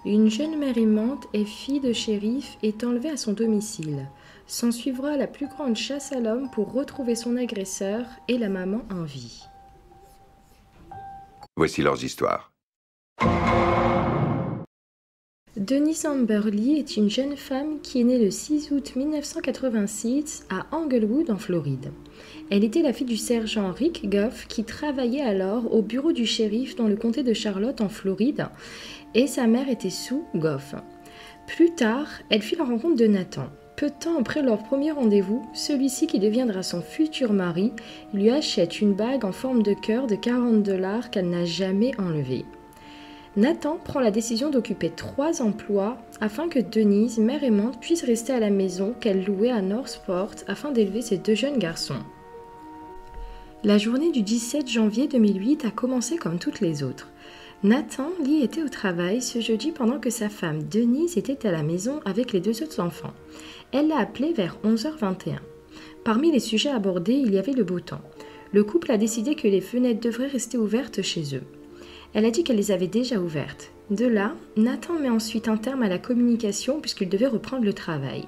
Une jeune mère aimante et fille de shérif est enlevée à son domicile. S'ensuivra la plus grande chasse à l'homme pour retrouver son agresseur et la maman en vie. Voici leurs histoires. Denise Amber Lee est une jeune femme qui est née le 6 août 1986 à Englewood en Floride. Elle était la fille du sergent Rick Goff qui travaillait alors au bureau du shérif dans le comté de Charlotte en Floride et sa mère était Sue Goff. Plus tard, elle fit la rencontre de Nathan. Peu de temps après leur premier rendez-vous, celui-ci qui deviendra son futur mari lui achète une bague en forme de cœur de $40 qu'elle n'a jamais enlevée. Nathan prend la décision d'occuper 3 emplois afin que Denise, mère aimante, puisse rester à la maison qu'elle louait à Northport afin d'élever ses 2 jeunes garçons. La journée du 17 janvier 2008 a commencé comme toutes les autres. Nathan Lee était au travail ce jeudi pendant que sa femme Denise était à la maison avec les 2 autres enfants. Elle l'a appelé vers 11h21. Parmi les sujets abordés, il y avait le beau temps. Le couple a décidé que les fenêtres devraient rester ouvertes chez eux. Elle a dit qu'elle les avait déjà ouvertes. De là, Nathan met ensuite un terme à la communication puisqu'il devait reprendre le travail.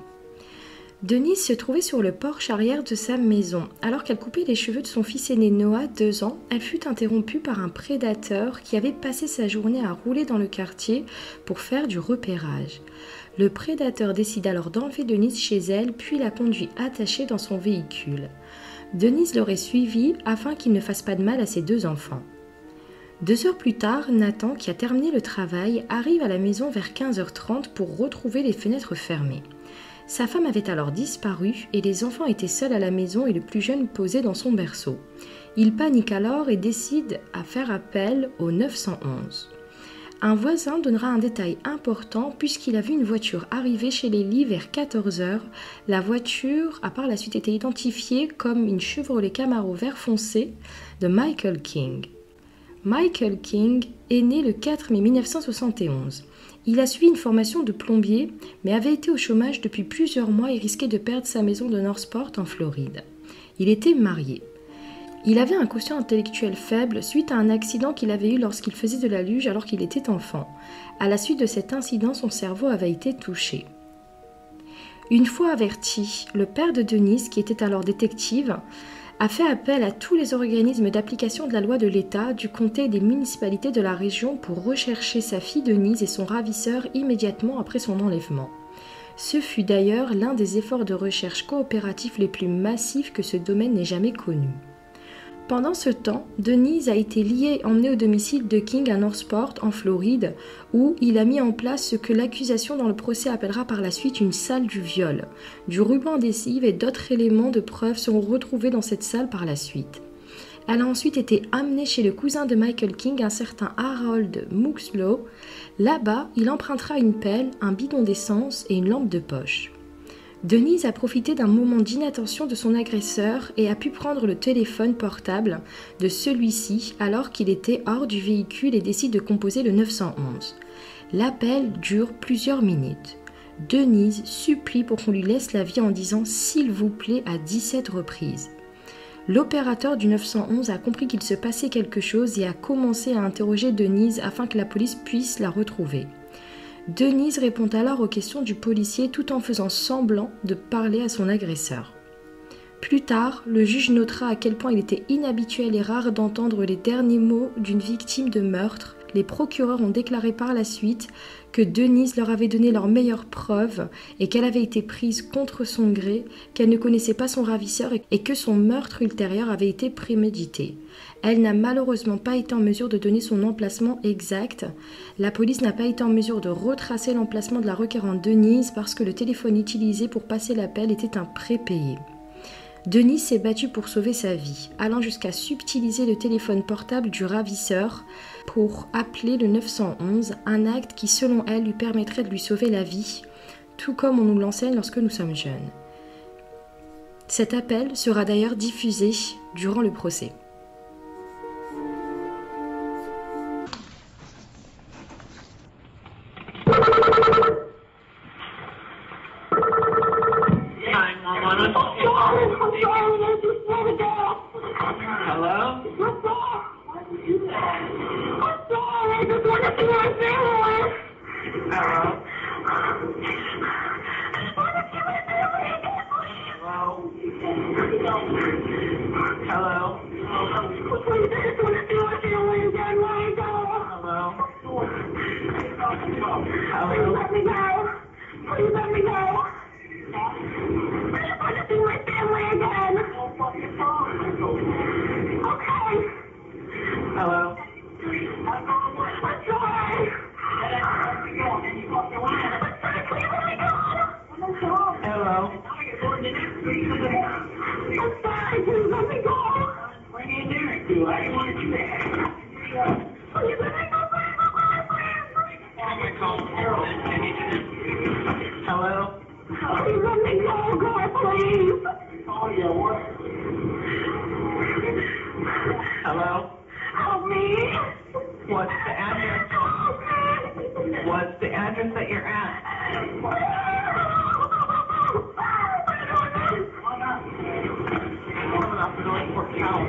Denise se trouvait sur le porche arrière de sa maison. Alors qu'elle coupait les cheveux de son fils aîné Noah, 2 ans, elle fut interrompue par un prédateur qui avait passé sa journée à rouler dans le quartier pour faire du repérage. Le prédateur décide alors d'enlever Denise chez elle, puis la conduit attachée dans son véhicule. Denise l'aurait suivi afin qu'il ne fasse pas de mal à ses 2 enfants. 2 heures plus tard, Nathan, qui a terminé le travail, arrive à la maison vers 15h30 pour retrouver les fenêtres fermées. Sa femme avait alors disparu et les enfants étaient seuls à la maison et le plus jeune posé dans son berceau. Il panique alors et décide à faire appel au 911. Un voisin donnera un détail important puisqu'il a vu une voiture arriver chez les Lee vers 14h. La voiture a par la suite été identifiée comme une Chevrolet Camaro vert foncé de Michael King. Michael King est né le 4 mai 1971. Il a suivi une formation de plombier, mais avait été au chômage depuis plusieurs mois et risquait de perdre sa maison de Northport en Floride. Il était marié. Il avait un quotient intellectuel faible suite à un accident qu'il avait eu lorsqu'il faisait de la luge alors qu'il était enfant. À la suite de cet incident, son cerveau avait été touché. Une fois averti, le père de Denise, qui était alors détective, a fait appel à tous les organismes d'application de la loi de l'État, du comté et des municipalités de la région pour rechercher sa fille Denise et son ravisseur immédiatement après son enlèvement. Ce fut d'ailleurs l'un des efforts de recherche coopératifs les plus massifs que ce domaine n'ait jamais connu. Pendant ce temps, Denise a été emmenée au domicile de King à Northport, en Floride, où il a mis en place ce que l'accusation dans le procès appellera par la suite une salle du viol. Du ruban adhésif et d'autres éléments de preuve seront retrouvés dans cette salle par la suite. Elle a ensuite été amenée chez le cousin de Michael King, un certain Harold Muxlow. Là-bas, il empruntera une pelle, un bidon d'essence et une lampe de poche. Denise a profité d'un moment d'inattention de son agresseur et a pu prendre le téléphone portable de celui-ci alors qu'il était hors du véhicule et décide de composer le 911. L'appel dure plusieurs minutes. Denise supplie pour qu'on lui laisse la vie en disant « s'il vous plaît » à 17 reprises. L'opérateur du 911 a compris qu'il se passait quelque chose et a commencé à interroger Denise afin que la police puisse la retrouver. Denise répond alors aux questions du policier tout en faisant semblant de parler à son agresseur. Plus tard, le juge notera à quel point il était inhabituel et rare d'entendre les derniers mots d'une victime de meurtre. Les procureurs ont déclaré par la suite que Denise leur avait donné leurs meilleures preuves et qu'elle avait été prise contre son gré, qu'elle ne connaissait pas son ravisseur et que son meurtre ultérieur avait été prémédité. Elle n'a malheureusement pas été en mesure de donner son emplacement exact. La police n'a pas été en mesure de retracer l'emplacement de la requérante Denise parce que le téléphone utilisé pour passer l'appel était un prépayé. Denise s'est battue pour sauver sa vie, allant jusqu'à subtiliser le téléphone portable du ravisseur pour appeler le 911, un acte qui selon elle lui permettrait de lui sauver la vie, tout comme on nous l'enseigne lorsque nous sommes jeunes. Cet appel sera d'ailleurs diffusé durant le procès. Hello? I Hello? Please, I just want to see my family again. Let me go. Hello? Please Hello? let me go. Please let me go. I just want to see my family again. Okay. Hello? I'm sorry. Please let me go. Hello? I'm sorry. Please let me go. Please let me go. Hello? Please let me go, God, please. Hello? Help me. What's the address? Help me. What's the address that you're at? Coming off the Northport Tower.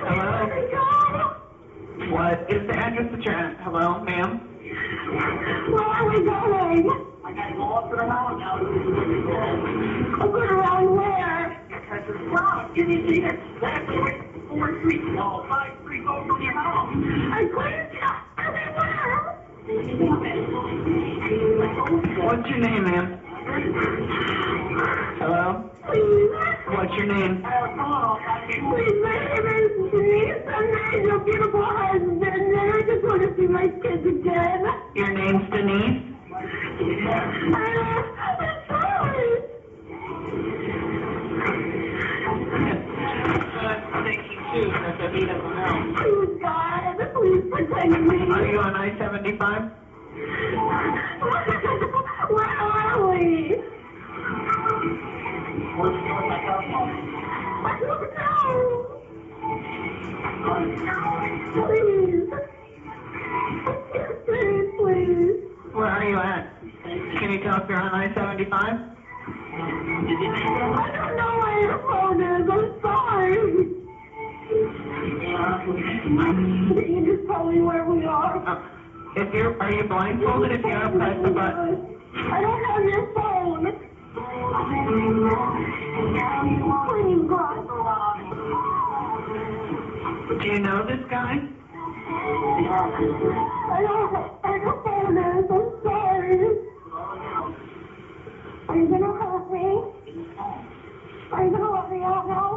Hello? What is the address that you're at? Hello, ma'am? Where are we going? I gotta go up to the mountain now. Up and around where? Can you see it? That's 4 streets. No, 5 streets over from your house. I couldn't see everywhere. What's your name, ma'am? Hello? Please. What's your name? Please, my name is Denise. I'm married to a beautiful husband, and I just want to see my kids again. Your name's Denise? I'm sorry. Thinking too, since if he doesn't know. Please, God, please protect me. Are you on I-75? Where are we? I don't know. Please. Please. Where are you at? Can you tell if you're on I-75? I don't know where your phone is. I'm sorry. Can you just tell me where we are? Are you blindfolded if you don't press the button? I don't have your phone. Please, God. Do you know this guy? I don't know where your phone is. I'm sorry. Are you gonna help me? Are you gonna let me out now?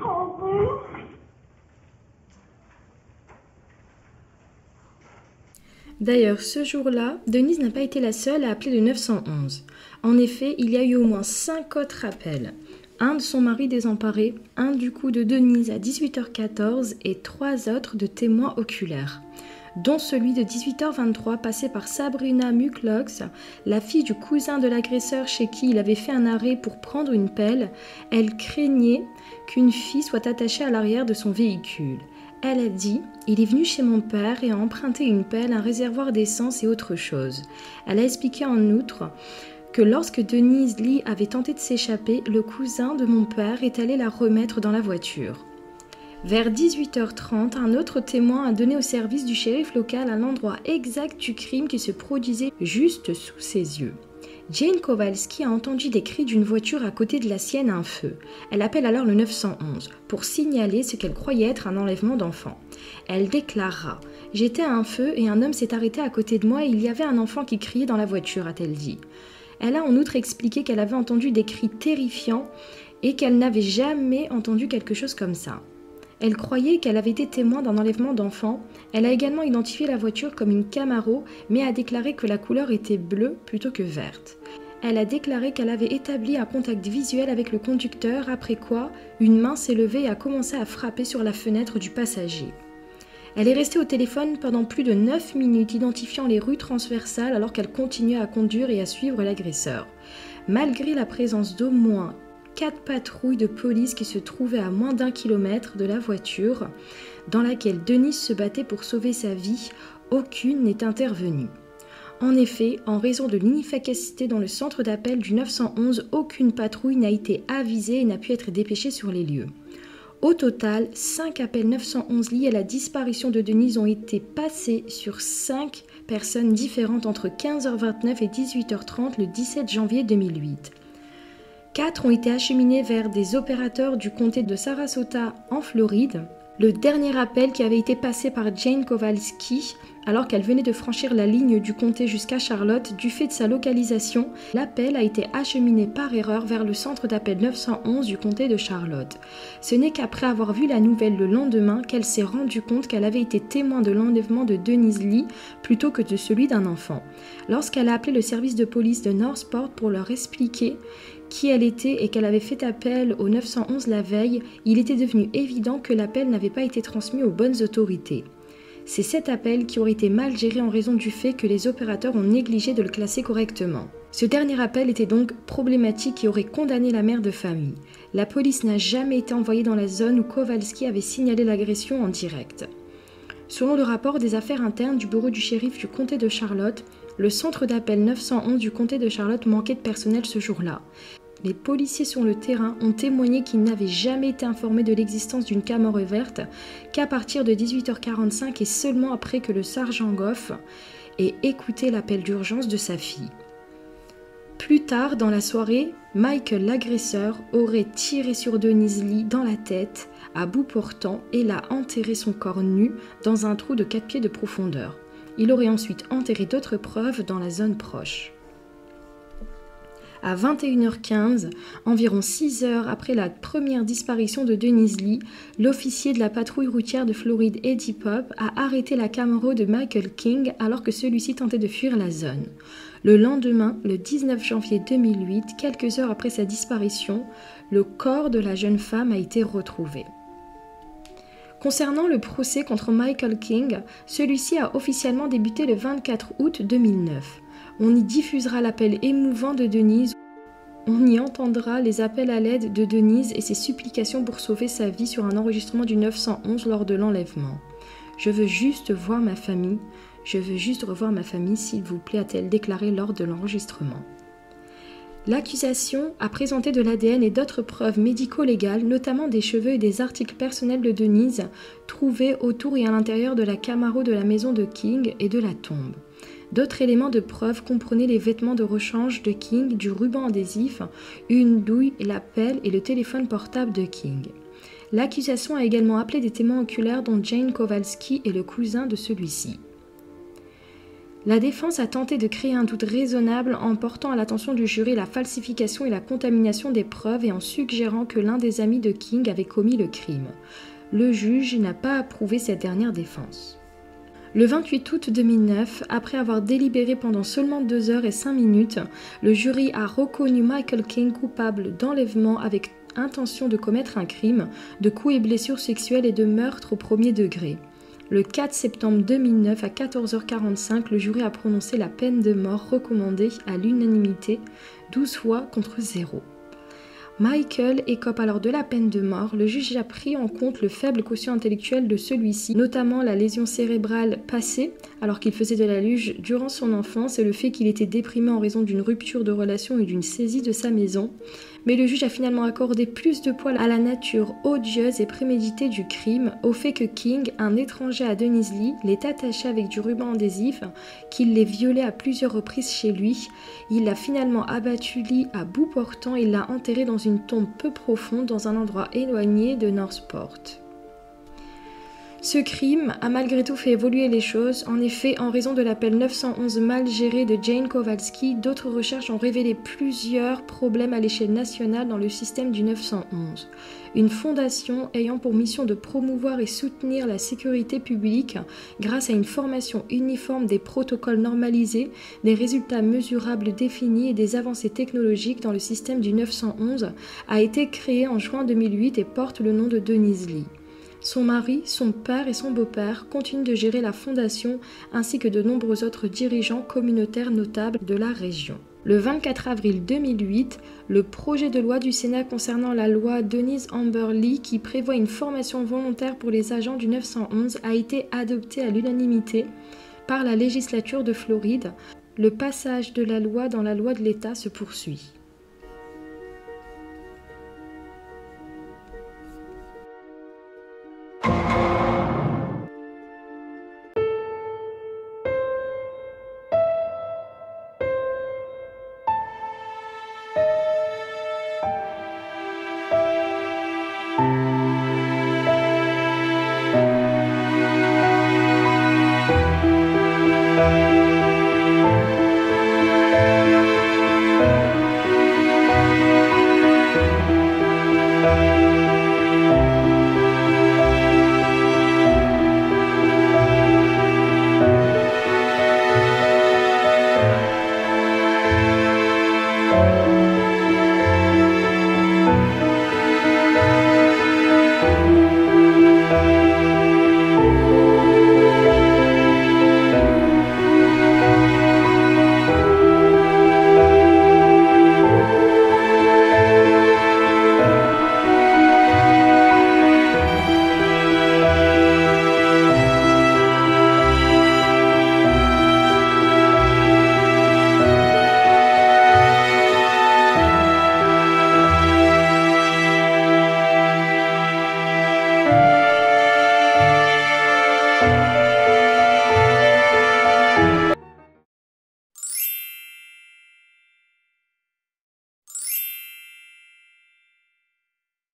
Help me. D'ailleurs, ce jour-là, Denise n'a pas été la seule à appeler le 911. En effet, il y a eu au moins 5 autres appels. Un de son mari désemparé, un du coup de Denise à 18h14 et 3 autres de témoins oculaires, dont celui de 18h23 passé par Sabrina Mucklox, la fille du cousin de l'agresseur chez qui il avait fait un arrêt pour prendre une pelle. Elle craignait qu'une fille soit attachée à l'arrière de son véhicule. Elle a dit « Il est venu chez mon père et a emprunté une pelle, un réservoir d'essence et autre chose. » Elle a expliqué en outre que lorsque Denise Lee avait tenté de s'échapper, le cousin de mon père est allé la remettre dans la voiture. Vers 18h30, un autre témoin a donné au service du shérif local à l'endroit exact du crime qui se produisait juste sous ses yeux. Jane Kowalski a entendu des cris d'une voiture à côté de la sienne à un feu. Elle appelle alors le 911 pour signaler ce qu'elle croyait être un enlèvement d'enfant. Elle déclarera « J'étais à un feu et un homme s'est arrêté à côté de moi et il y avait un enfant qui criait dans la voiture », a-t-elle dit. Elle a en outre expliqué qu'elle avait entendu des cris terrifiants et qu'elle n'avait jamais entendu quelque chose comme ça. Elle croyait qu'elle avait été témoin d'un enlèvement d'enfant. Elle a également identifié la voiture comme une Camaro, mais a déclaré que la couleur était bleue plutôt que verte. Elle a déclaré qu'elle avait établi un contact visuel avec le conducteur, après quoi une main s'est levée et a commencé à frapper sur la fenêtre du passager. Elle est restée au téléphone pendant plus de 9 minutes, identifiant les rues transversales alors qu'elle continuait à conduire et à suivre l'agresseur. Malgré la présence d'au moins 4 patrouilles de police qui se trouvaient à moins d'1 kilomètre de la voiture dans laquelle Denise se battait pour sauver sa vie, aucune n'est intervenue. En effet, en raison de l'inefficacité dans le centre d'appel du 911, aucune patrouille n'a été avisée et n'a pu être dépêchée sur les lieux. Au total, 5 appels 911 liés à la disparition de Denise ont été passés sur 5 personnes différentes entre 15h29 et 18h30 le 17 janvier 2008. 4 ont été acheminés vers des opérateurs du comté de Sarasota en Floride. Le dernier appel qui avait été passé par Jane Kowalski alors qu'elle venait de franchir la ligne du comté jusqu'à Charlotte du fait de sa localisation, l'appel a été acheminé par erreur vers le centre d'appel 911 du comté de Charlotte. Ce n'est qu'après avoir vu la nouvelle le lendemain qu'elle s'est rendue compte qu'elle avait été témoin de l'enlèvement de Denise Lee plutôt que de celui d'un enfant. Lorsqu'elle a appelé le service de police de Northport pour leur expliquer qui elle était et qu'elle avait fait appel au 911 la veille, il était devenu évident que l'appel n'avait pas été transmis aux bonnes autorités. C'est cet appel qui aurait été mal géré en raison du fait que les opérateurs ont négligé de le classer correctement. Ce dernier appel était donc problématique et aurait condamné la mère de famille. La police n'a jamais été envoyée dans la zone où Kowalski avait signalé l'agression en direct. Selon le rapport des affaires internes du bureau du shérif du comté de Charlotte, le centre d'appel 911 du comté de Charlotte manquait de personnel ce jour-là. Les policiers sur le terrain ont témoigné qu'ils n'avaient jamais été informés de l'existence d'une caméra verte qu'à partir de 18h45 et seulement après que le sergent Goff ait écouté l'appel d'urgence de sa fille. Plus tard dans la soirée, Michael l'agresseur aurait tiré sur Denise Lee dans la tête à bout portant et l'a enterré son corps nu dans un trou de 4 pieds de profondeur. Il aurait ensuite enterré d'autres preuves dans la zone proche. À 21h15, environ 6 heures après la première disparition de Denise Lee, l'officier de la patrouille routière de Floride, Eddie Pope, a arrêté la Camaro de Michael King alors que celui-ci tentait de fuir la zone. Le lendemain, le 19 janvier 2008, quelques heures après sa disparition, le corps de la jeune femme a été retrouvé. Concernant le procès contre Michael King, celui-ci a officiellement débuté le 24 août 2009. On y diffusera l'appel émouvant de Denise. On y entendra les appels à l'aide de Denise et ses supplications pour sauver sa vie sur un enregistrement du 911 lors de l'enlèvement. « Je veux juste voir ma famille. Je veux juste revoir ma famille, s'il vous plaît », a-t-elle déclaré lors de l'enregistrement. L'accusation a présenté de l'ADN et d'autres preuves médico-légales, notamment des cheveux et des articles personnels de Denise trouvés autour et à l'intérieur de la Camaro de la maison de King et de la tombe. D'autres éléments de preuve comprenaient les vêtements de rechange de King, du ruban adhésif, une douille, la pelle et le téléphone portable de King. L'accusation a également appelé des témoins oculaires dont Jane Kowalski et le cousin de celui-ci. La défense a tenté de créer un doute raisonnable en portant à l'attention du jury la falsification et la contamination des preuves et en suggérant que l'un des amis de King avait commis le crime. Le juge n'a pas approuvé cette dernière défense. Le 28 août 2009, après avoir délibéré pendant seulement 2 heures et 5 minutes, le jury a reconnu Michael King coupable d'enlèvement avec intention de commettre un crime, de coups et blessures sexuelles et de meurtre au premier degré. Le 4 septembre 2009 à 14h45, le jury a prononcé la peine de mort recommandée à l'unanimité, 12 fois contre 0. Michael écope alors de la peine de mort. Le juge a pris en compte le faible quotient intellectuel de celui-ci, notamment la lésion cérébrale passée alors qu'il faisait de la luge durant son enfance et le fait qu'il était déprimé en raison d'une rupture de relation et d'une saisie de sa maison. Mais le juge a finalement accordé plus de poids à la nature odieuse et préméditée du crime, au fait que King, un étranger à Denise Lee, l'ait attaché avec du ruban adhésif, qu'il l'ait violé à plusieurs reprises chez lui. Il a finalement abattu Lee à bout portant et l'a enterré dans une tombe peu profonde dans un endroit éloigné de Northport. Ce crime a malgré tout fait évoluer les choses. En effet, en raison de l'appel 911 mal géré de Jane Kowalski, d'autres recherches ont révélé plusieurs problèmes à l'échelle nationale dans le système du 911. Une fondation ayant pour mission de promouvoir et soutenir la sécurité publique grâce à une formation uniforme, des protocoles normalisés, des résultats mesurables définis et des avancées technologiques dans le système du 911 a été créée en juin 2008 et porte le nom de Denise Lee. Son mari, son père et son beau-père continuent de gérer la fondation ainsi que de nombreux autres dirigeants communautaires notables de la région. Le 24 avril 2008, le projet de loi du Sénat concernant la loi Denise Amber Lee qui prévoit une formation volontaire pour les agents du 911 a été adopté à l'unanimité par la législature de Floride. Le passage de la loi dans la loi de l'État se poursuit.